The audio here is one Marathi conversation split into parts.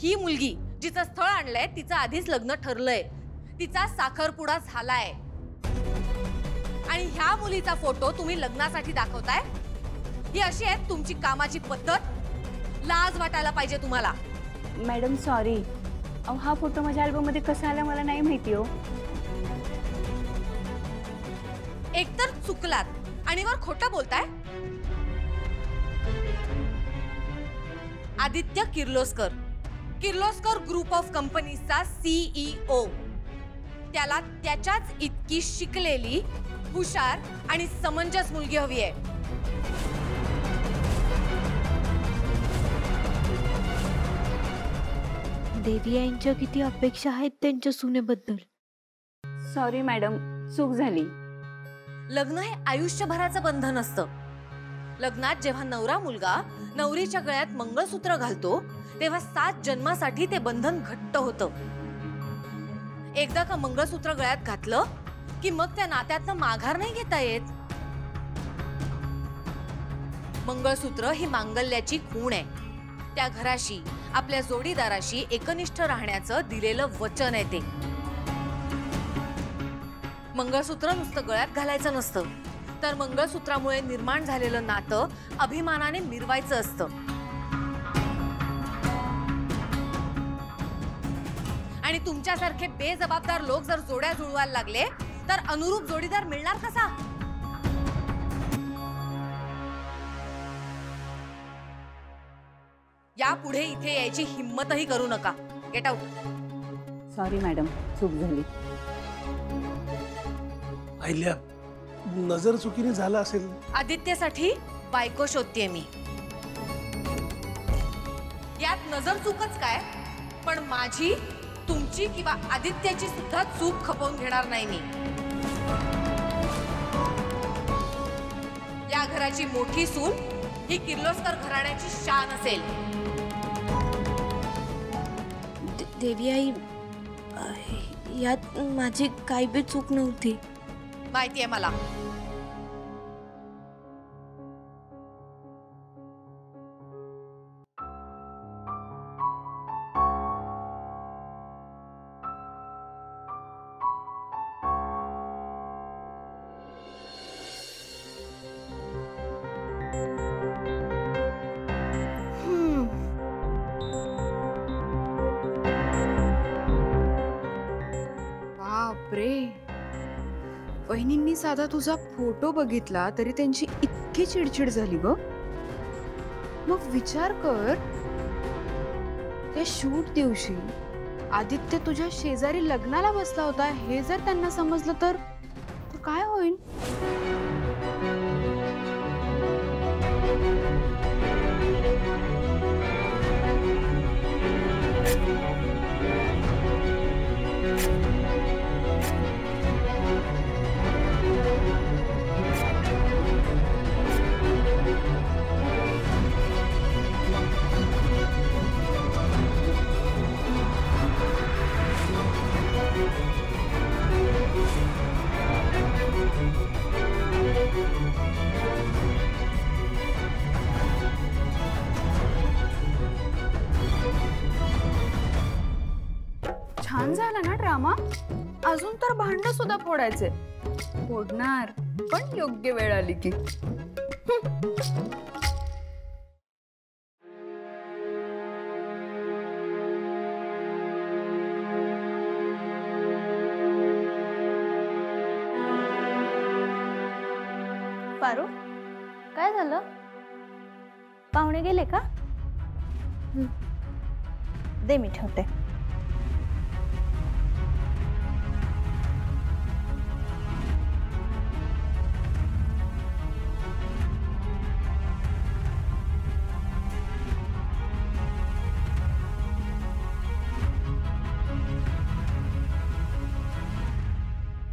ही मुलगी जिचं स्थळ आणलंय तिचं आधीच लग्न ठरलंय, तिचा साखरपुडा झालाय आणि ह्या मुलीचा फोटो तुम्ही लग्नासाठी दाखवताय? ही अशी आहे तुमची कामाची पद्धत? लाज वाटायला पाहिजे तुम्हाला. मॅडम सॉरी, हा फोटो माझ्या अल्बम मध्ये कसा आला मला नाही माहिती हो. एकतर चुकलात आणि वर खोटं बोलताय. आदित्य किर्लोस्कर, किर्लोस्कर ग्रुप ऑफ कंपनीजचा CEO. त्याला त्याच्याच इतकी शिकलेली, हुशार आणि समंजस मुलगी हवी आहे. देवी यांच्या किती अपेक्षा आहेत त्यांच्या सुनेबद्दल. सॉरी मॅडम, चूक झाली. लग्न हे आयुष्यभराचं बंधन असतं. लग्नात जेव्हा नवरा मुलगा नवरीच्या गळ्यात मंगळसूत्र घालतो तेव्हा 7 जन्मासाठी ते बंधन घट्ट होतं. एकदा का मंगळसूत्र गळ्यात घातलं की मग त्या नात्यातनं माघार नाही घेता येत. मंगळसूत्र ही मांगल्याची खूण आहे. त्या घराशी, आपल्या जोडीदाराशी एकनिष्ठ राहण्याचं दिलेलं वचन आहे ते. मंगळसूत्र नुसतं गळ्यात घालायचं नसतं, तर मंगळसूत्रामुळे निर्माण झालेलं नातं अभिमानाने मिरवायचं असतं. आणि तुमच्यासारखे बेजबाबदार लोक जर जोड्या जुळवायला लागले तर अनुरूप जोडीदार मिळणार कसा? यापुढे इथे यायची हिम्मतही करू नका. Get out. सॉरी मॅडम, चूक झाली. अहिल्या, नजर चुकीने झाला असेल. आदित्यसाठी बायको शोधतेय मी. यात नजर चूकच काय, पण माझी, तुमची किंवा आदित्याची सुद्धा चूक खपवून घेणार नाही मी. या घराची मोठी सून ही किर्लोस्कर घराण्याची शान असेल. देवी आई, यात माझी काही बी चूक नव्हती. माहिती आहे मला. बापरे, वहिनींनी साधा तुझा फोटो बघितला तरी त्यांची इतकी चिडचिड झाली ग. मग विचार कर, त्या शूट दिवशी आदित्य तुझ्या शेजारी लग्नाला बसला होता हे जर त्यांना समजलं तर काय होईल? छान झाला ना ड्रामा. अजून तर भांडण सुद्धा फोडायचे. फोडणार, पण योग्य वेळ आली की. पारू, काय झालं? पाहुणे गेले का? दे मी ठेवते.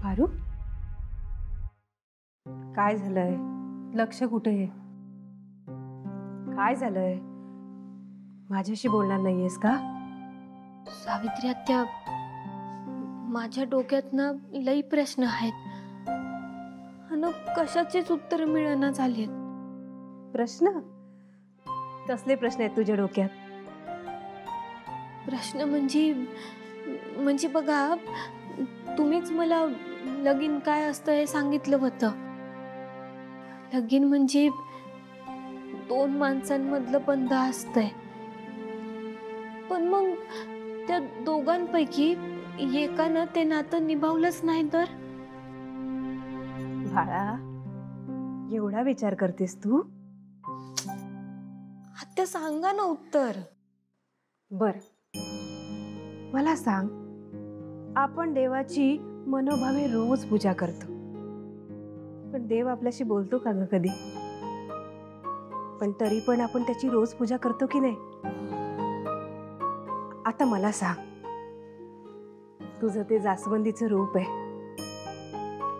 पारू, काय झालंय? लक्ष कुठे आहे? काय झालंय? माझ्याशी बोलणार नाहीयेस का? सावित्री आत्या, माझ्या डोक्यात ना लई प्रश्न आहेत आणि कशाचेच उत्तर मिळेना झालेत. प्रश्न? कसले प्रश्न आहेत तुझ्या डोक्यात? प्रश्न म्हणजे म्हणजे बघा, तुम्हीच मला लगीन काय असतं हे सांगितलं होतं. लगीन म्हणजे 2 माणसांमधलं बंध असतंय. पण मग त्या दोघांपैकी एकानं ते नातं निभावलंच नाही तर? बाळा, एवढा विचार करतेस तू? आत्या सांगा ना उत्तर. बर, मला सांग, आपण देवाची मनोभावे रोज पूजा करतो, पण देव आपल्याशी बोलतो का ग कधी? पण तरी पण आपण त्याची रोज पूजा करतो की नाही? आता मला सांग, तुझं ते जास्वंदीचं रूप आहे,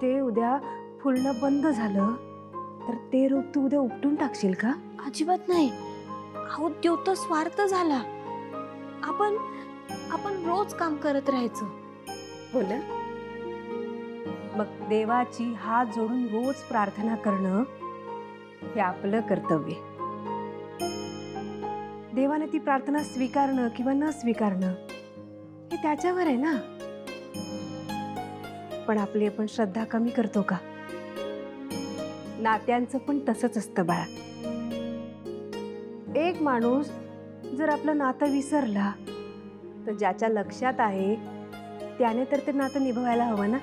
ते उद्या फुलणं बंद झालं तर ते रूप तू उद्या उपटून टाकशील का? अजिबात नाही. अहो, तो तर स्वार्थ झाला. आपण आपण रोज काम करत राहायचं. हो ना? मग देवाची हात जोडून रोज प्रार्थना करणं हे आपलं कर्तव्य. देवाने ती प्रार्थना स्वीकारणं किंवा न स्वीकारणं हे त्याच्यावर आहे ना. पण आपली आपण श्रद्धा कमी करतो का? नात्यांचं पण तसंच असतं बाळा. एक माणूस जर आपलं नातं विसरला तर ज्याच्या लक्षात आहे त्याने तर ते नातं निभवायला हवं ना.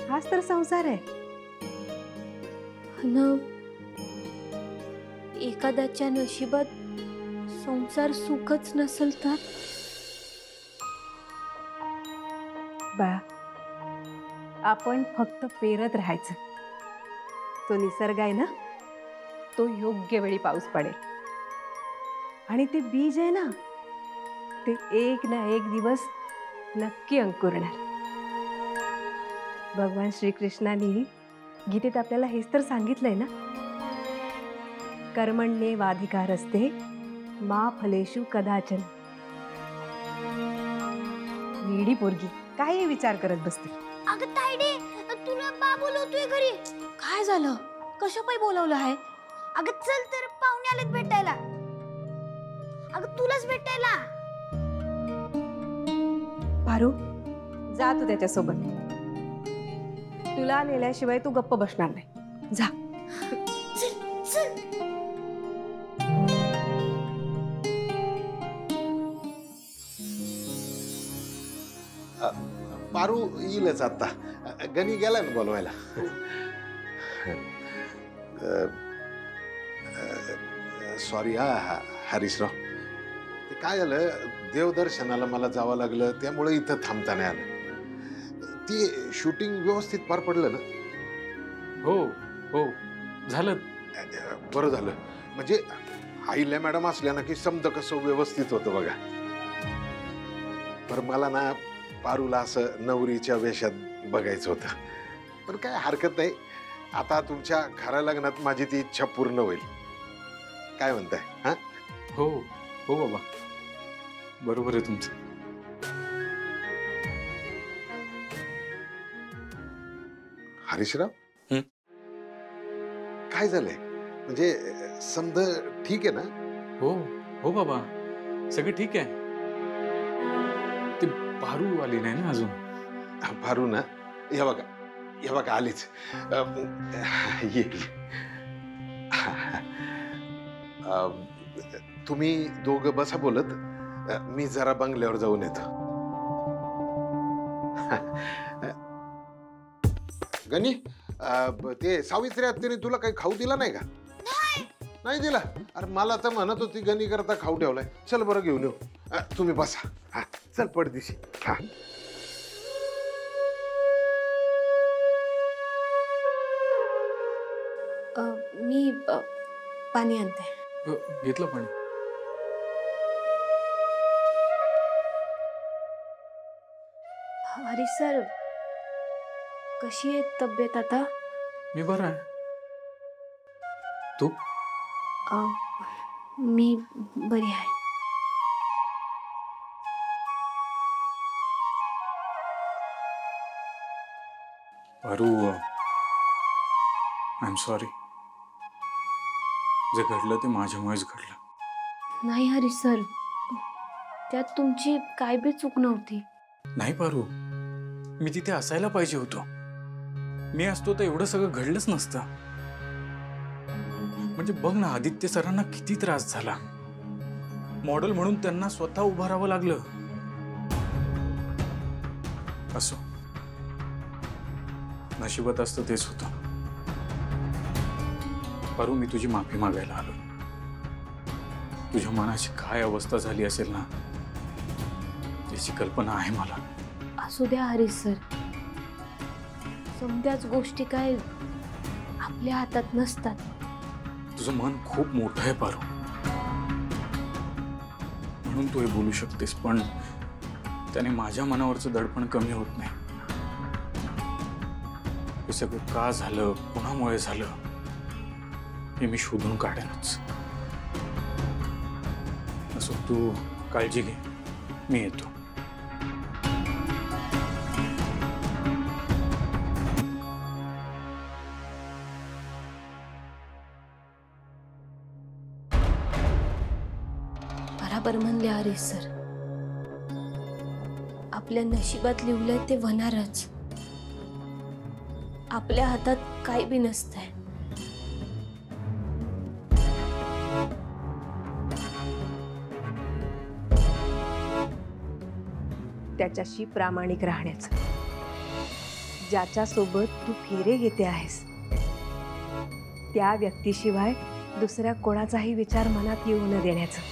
हाच तर संसार आहे. न एखाद्याच्या नशिबात संसार सुखच नसेल तर? बाळा, आपण फक्त पेरत राहायचं. तो निसर्ग आहे ना, तो योग्य वेळी पाऊस पडेल आणि ते बीज आहे ना, ते एक ना एक दिवस नक्की अंकुरणार. भगवान श्रीकृष्णाने गीतेत आपल्याला हेच तर सांगितलंय ना, कर्मण्येवाधिकारस्ते मा फलेषु कदाचन. वेडी पोरगी काही विचार करत बसते. अगं तायडे, तुला बा बोलवतोय घरी. काय झालं? कशापायी बोलवलं आहे? अगं चल तर, पाहुणे आलेत भेटायला. अगं तुलाच भेटायला. पारू, जा तू त्याच्यासोबत. तुला नेल्याशिवाय तू गप्प बसणार नाही. जा. चल चल. पारू येईलच आता. गणी गेला ना बोलवायला. सॉरी हा हरीशराव, ते काय झालं, देवदर्शनाला मला जावं लागलं, त्यामुळे इथं थांबता नाही आलं. ती शूटिंग व्यवस्थित पार पडलं ना? हो हो झालं. बरं झालं. म्हणजे आईला मॅडम असल्या ना की समजा कसं व्यवस्थित होतं बघा. बरं, मला ना पारूला असं नवरीच्या वेशात बघायचं होतं, पण काय हरकत नाही. आता तुमच्या खऱ्या लग्नात माझी ती इच्छा पूर्ण होईल. काय म्हणताय? हा, हो हो बाबा, बरोबर आहे तुमचं. हरीशराव, हं? काय झालंय? म्हणजे समज ठीक आहे ना? हो हो बाबा, सगळं ठीक आहे. ते पारू आली नाही ना अजून. पारू ना, हे बघा, हे बघा आलीच. ये. तुम्ही दोघं बसा बोलत, मी जरा बंगल्यावर जाऊन येतो. गणी, ते सावित्री आत्याने तुला काही खाऊ दिला नाही का? नाही दिला? अरे मला तर म्हणत होती गणी करता खाऊ ठेवलाय. चल बरं घेऊन येऊ. तुम्ही बसा. हा, चल पडदिशी. हा. मी पाणी आणते. घेतलं पाणी. हरीश सर, कशी आहे तब्येत आता? मी बरं आहे. तू? मी बरी आहे. Paru, I am sorry. जे घडलं ते माझ्यामुळेच घडलं. नाही हरीश सर, त्यात तुमची काय बी चूक नव्हती. नाही पारू, मी तिथे असायला पाहिजे होतो. मी असतो तर एवढं सगळं घडलंच नसतं. म्हणजे बघ ना, आदित्य सरांना किती त्रास झाला. मॉडेल म्हणून त्यांना स्वतः उभं राहावं लागलं. असो, नशिबात असतं तेच होतं. पारू, मी तुझी माफी मागायला आलो. तुझ्या मनाची काय अवस्था झाली असेल ना, त्याची कल्पना आहे मला. असू द्या हरीश सर, समध्याच गोष्टी काय आपल्या हातात नसतात. तुझं मन खूप मोठं आहे पारू, म्हणून तू हे बोलू शकतेस. पण त्याने माझ्या मनावरचं दडपण कमी होत नाही. हे सगळं का झालं, कोणामुळे झालं, हे मी शोधून काढेनच. असो, तू काळजी घे, मी येतो. बराबर म्हणले हरीश सर, आपल्या नशिबात लिवलंय ते होणारच. आपल्या हातात काय बी नसतंय. त्याच्याशी प्रामाणिक राहण्याचं, ज्याच्यासोबत तू फेरे घेते आहेस त्या व्यक्तीशिवाय दुसऱ्या कोणाचाही विचार मनात येऊ न देण्याचं.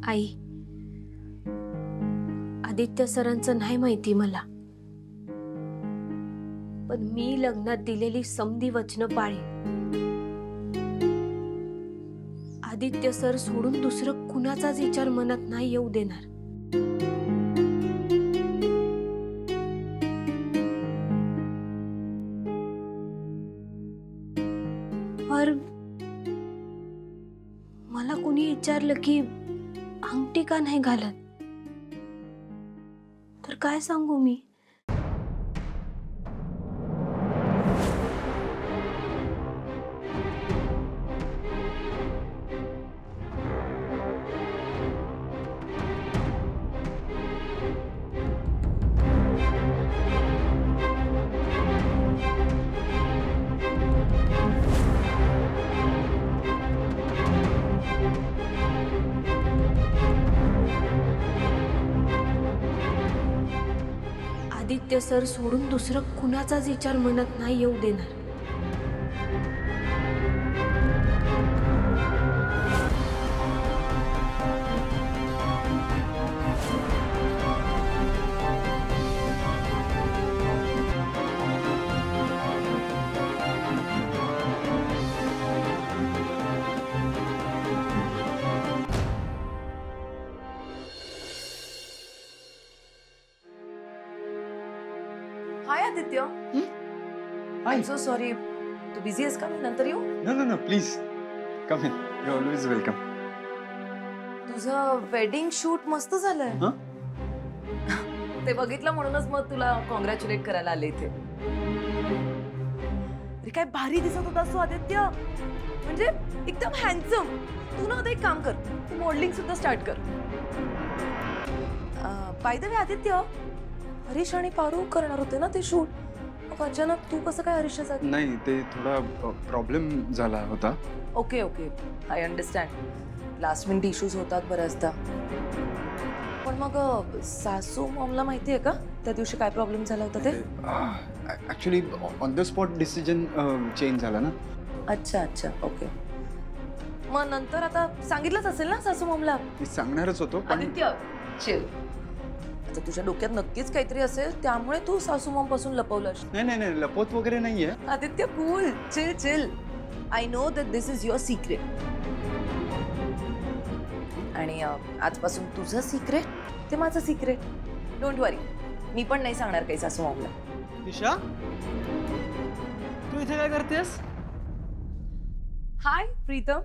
आई, आदित्य सरांचं नाही माहिती मला, पण मी लग्नात दिलेली समधी वचनं पाळी. आदित्य सर सोडून दुसरं कुणाचाच विचार मनात नाही येऊ देणार. पर मला कुणी विचारलं की अंगठी का नाही घालत, तर काय सांगू मी? आदित्य सर सोडून दुसरं कुणाचाच विचार मनात नाही येऊ देणार. Hi Aditya. Hi. I'm so sorry. तू बिझी आहेस का? मी नंतर येऊ? No, please. Come in. You're always welcome. तुझं वेडिंग शूट मस्त झालंय. हं? ते बघितलं म्हणूनच मग तुला कॉंग्रॅच्युलेट करायला आले इथे. अरे काय भारी दिसत होतास तू आदित्य. म्हणजे एकदम हँडसम. तू ना आता एक काम कर, तू मॉडेलिंग सुद्धा स्टार्ट कर. By the way Aditya, Harish आणि पारू करणार होते ना ते शूट. मग अचानक तू कसं काय हरीशच्या जागी? नाही, ते थोडा प्रॉब्लेम झाला होता. Okay I understand. Last minute issues होतात बऱ्याचदा. पण मग सासू मॉमला माहिती आहे का त्या दिवशी काय प्रॉब्लेम झाला होता ते? Actually on the spot decision change झाला ना. अच्छा ओके. मग नंतर आता सांगितलंच असेल ना सासू मॉमला? मी सांगणारच होतो पण आदित्य चिल. आता तुझ्या डोक्यात नक्कीच काहीतरी असेल, त्यामुळे तू सासू मॉम पासून लपवलं. नाही लपवत वगैरे नाहीये. Aditya cool, chill. I know that this is your secret. आणि आजपासून तुझं सिक्रेट ते माझं सिक्रेट. डोंट वरी, मी पण नाही सांगणार काही सासू मॉमला. दिशा, तू इथे काय करतेस? हाय प्रीतम.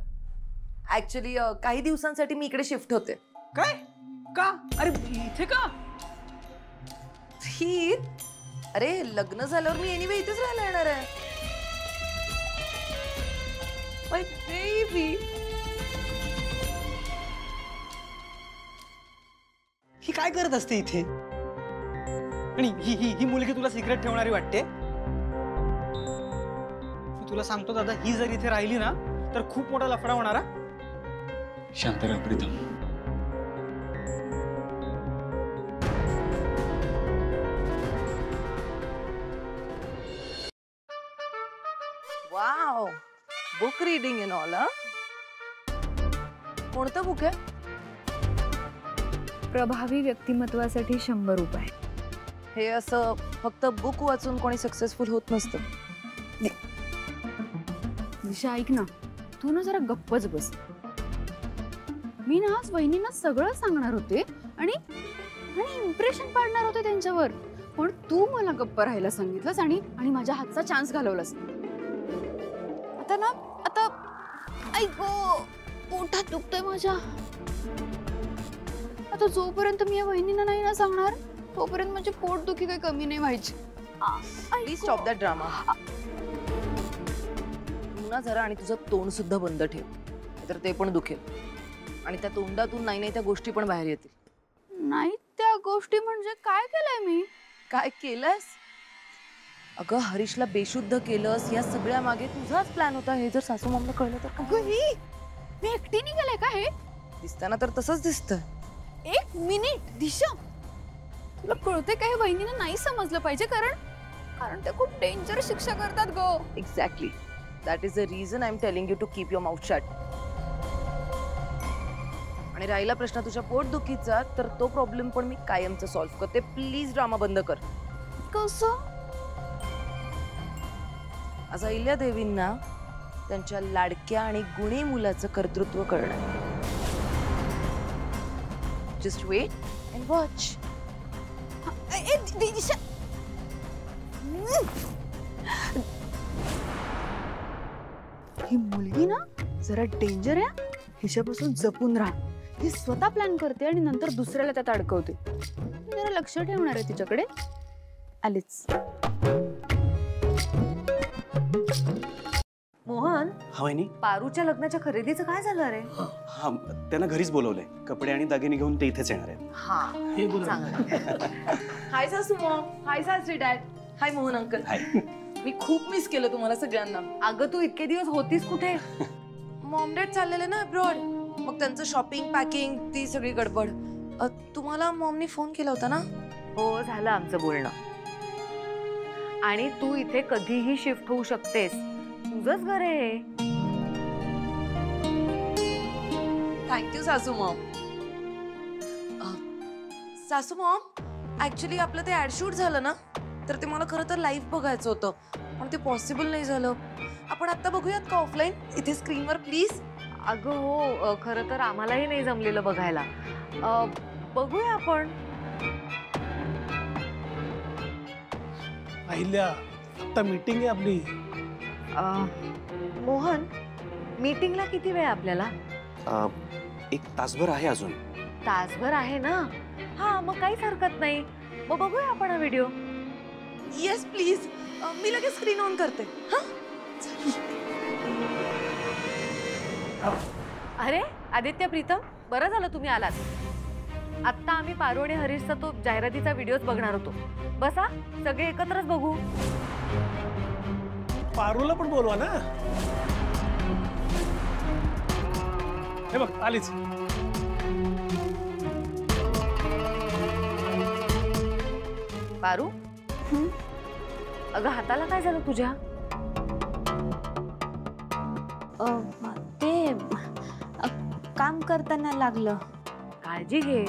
ऍक्च्युली काही दिवसांसाठी मी इकडे शिफ्ट होते. काय का? अरे इथे का? ही अरे लग्न झाल्यावर मी एनिवे इथेच राहायला येणार आहे. My baby. ही काय करत असते इथे? आणि ही ही ही मुलगी तुला सिक्रेट ठेवणारी वाटते? मी तुला सांगतो दादा, ही जर इथे राहिली ना तर खूप मोठा लफडा होणार हा. शांत राहा Pritam. Wow, book reading in all. कोणतं बुक आहे? प्रभावी व्यक्तिमत्वासाठी 100 रुपये. हे असं फक्त बुक वाचून कोणी सक्सेसफुल होत नसतं. दिशा ऐक ना, तू ना जरा गप्पच बस. मी ना आज वहिनींना सगळं सांगणार होते आणि इम्प्रेशन पाडणार होते त्यांच्यावर, पण तू मला गप्प राहायला सांगितलंस आणि माझ्या हातचा चान्स घालवलास. आता ऐक पोटात दुखतंय माझ्या. आता जोपर्यंत मी या वहिनींना नाही ना सांगणार तोपर्यंत माझी पोटदुखी काही कमी नाही व्हायची. Please stop that drama. तू ना जरा आणि तुझं तोंड सुद्धा बंद ठेव, तर ते पण दुखेल आणि त्या तोंडातून नाही त्या गोष्टी पण बाहेर येतील. नाही त्या गोष्टी म्हणजे काय केलंय मी? काय केलंस? अगं हरीशला बेशुद्ध केलंस. या सगळ्या मागे तुझाच प्लॅन होता. हे जर सासू मामला कळलं तर काय? मी एकटीने केलंय का हे? दिसताना तर तसंच दिसतंय. एक मिनिट दिशा, तुला कळते का हे वहिनीने नाही समजलं पाहिजे, कारण ते खूप डेंजर शिक्षा करतात गो. Exactly, that is the reason I am telling you to keep your mouth shut. आणि राहिला प्रश्न तुझ्या पोटदुखीचा, तर तो प्रॉब्लेम पण मी कायमचा सॉल्व्ह करते. प्लीज ड्रामा बंद कर. कसं? आज अहिल्या देवींना त्यांच्या लाडक्या आणि गुणी मुलाचं कर्तृत्व कळणार. Just wait and watch. Disha, ही मुलगी ना जरा डेंजर आहे. हिच्यापासून जपून राहा. ही स्वतः प्लॅन करते आणि नंतर दुसऱ्याला त्यात अडकवते. मी जरा लक्ष ठेवणार आहे तिच्याकडे. आलीच. मोहन, हा वहिनी. पारूच्या लग्नाच्या खरेदीचं काय झालं रे? हा, त्यांना घरीच बोलवलंय. कपडे आणि दागिने घेऊन ते इथेच येणार आहेत. हा, हे बोल. हाय सासू मॉम. हाय सासरी डॅड. हाय मोहन अंकल. मी खूप मिस केलं तुम्हाला सगळ्यांना. अगं तू इतके दिवस होतीस कुठे? मॉम डॅड चाललेले ना अब्रॉड. मग त्यांचं शॉपिंग पॅकिंग ती सगळी गडबड. तुम्हाला मॉमनी फोन केला होता ना? हो, झालं आमचं बोलणं. आणि तू इथे कधीही शिफ्ट होऊ शकतेस. तुझंच घर आहे. थँक्यू सासू मॉम. सासू मॉम, ऍक्च्युली आपलं ते ऍड शूट झालं ना, तर ते मला खरं तर लाईव्ह बघायचं होतं, पण ते पॉसिबल नाही झालं. आपण आता बघूयात का ऑफलाईन इथे स्क्रीनवर प्लीज? अगं हो, खरं तर आम्हालाही नाही जमलेलं बघायला. बघूया आपण. अहिल्या, आता मीटिंग आहे आपली. मोहन, मीटिंगला किती वेळ आपल्याला? 1 तासभर आहे अजून. तासभर आहे ना? हा, मग काहीच हरकत नाही. मग बघूया आपण हा व्हिडिओ. Yes please. मी लगेच स्क्रीन ऑन करते. अरे आदित्य, प्रीतम, बरं झालं तुम्ही आलात. आत्ता आम्ही पारू आणि हरीशचा तो जाहिरातीचा व्हिडिओच बघणार होतो. बसा, सगळे एकत्रच बघू. पारूला पण बोलवा ना. हे बघ आलीच. पारू, अगं हाताला काय झालं तुझ्या? ते काम करताना लागलं. काळजी घे.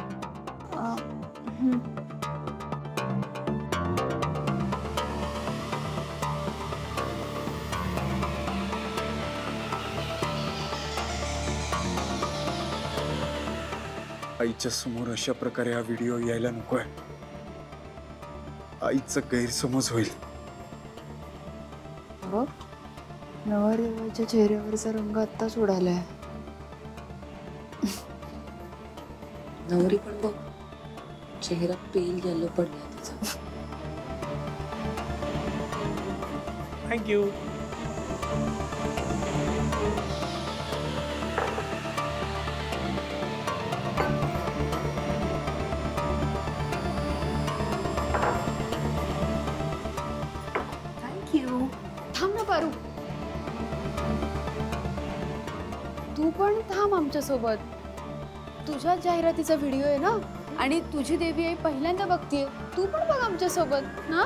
आईच्या समोर अशा प्रकारे हा व्हिडिओ यायला नकोय. आईचा गैरसमज होईल. बघ, नवरदेवाच्या चेहऱ्यावरचा रंग आत्ताच उडालाय. नवरी पण बघ, चेहरा पेल येलो पडला तिचा. थँक्यू. थांब ना पारू, तू पण थांब आमच्या सोबत. तुझ्या जाहिरातीचा व्हिडिओ आहे ना, आणि तुझी देवी आई पहिल्यांदा बघतीये. तू पण बघ आमच्या सोबत. हा